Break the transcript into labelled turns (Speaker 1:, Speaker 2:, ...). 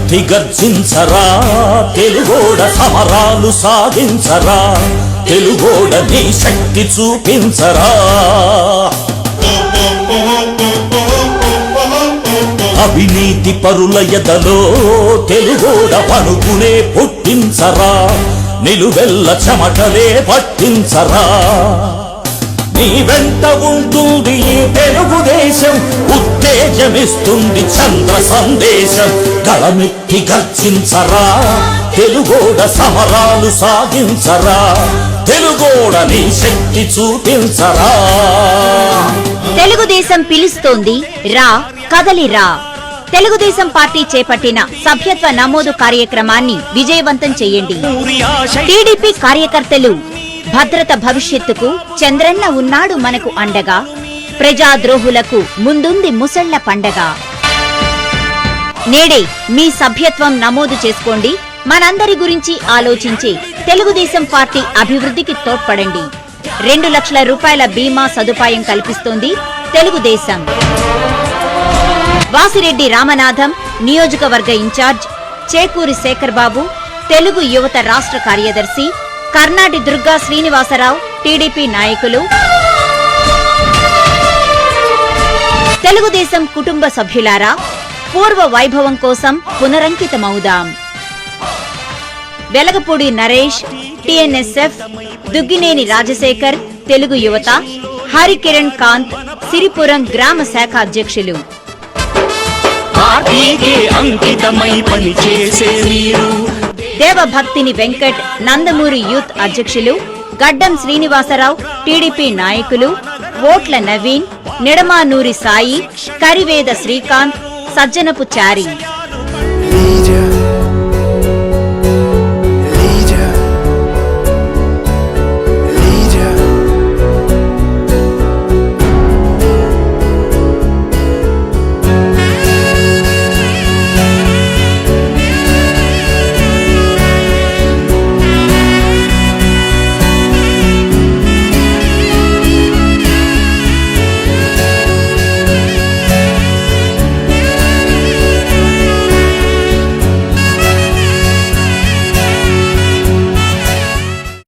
Speaker 1: గళమెత్తి గర్జించరా, తెలుగోడ సమరాలు సాగించరా, తెలుగోడ నీ శక్తి చూపించరా. అవినీతి పరుల ఎదలో తెలుగోడ పనుకునే పుట్టించరా, నిలువెల్ల చెమటలే పట్టించరా. నీ వెంట ఉంటుంది ఈ తెలుగుదేశం, ఉత్తేజమిస్తుంది చంద్ర సందేశం. గళమెత్తి గర్జించరా, తెలుగోడ సమరాలు సాగించరా, తెలుగోడ నీ శక్తి చూపించరా.
Speaker 2: తెలుగుదేశం పిలుస్తోంది, రా కదలిరా. తెలుగుదేశం పార్టీ చేపట్టిన సభ్యత్వ నమోదు కార్యక్రమాన్ని విజయవంతం చేయండి. టీడీపీ కార్యకర్తలు, భద్రత భవిష్యత్తుకు చంద్రన్న ఉన్నాడు మనకు అండగా, ప్రజాద్రోహులకు ముందుంది ముసళ్ల పండగ. నేడే మీ సభ్యత్వం నమోదు చేసుకోండి. మనందరి గురించి ఆలోచించి తెలుగుదేశం పార్టీ అభివృద్ధికి తోడ్పడండి. 2 లక్షల రూపాయల బీమా సదుపాయం కల్పిస్తోంది తెలుగుదేశం. వాసిరెడ్డి రామనాథం, నియోజకవర్గ ఇన్ఛార్జ్, చేకూరి శేఖర్ బాబు, తెలుగు యువత రాష్ట్ర కార్యదర్శి, కర్నాటి దుర్గా శ్రీనివాసరావు, టీడీపీ నాయకులు. తెలుగుదేశం కుటుంబ సభ్యులారా, పూర్వ వైభవం కోసం పునరంకితమవుదాం. వెలగపూడి నరేష్, టిఎన్ఎస్ఎఫ్, దుగ్గినేని రాజశేఖర్, తెలుగు యువత, హరికిరణ్ కాంత్, సిరిపురం గ్రామ శాఖ అధ్యక్షులు. దేవభక్తిని వెంకట్, నందమూరి యూత్ అధ్యక్షులు, గడ్డం శ్రీనివాసరావు, టీడీపీ నాయకులు, ఓట్ల నవీన్, నిడమానూరి సాయి, కరివేద శ్రీకాంత్, సజ్జనపు చారి.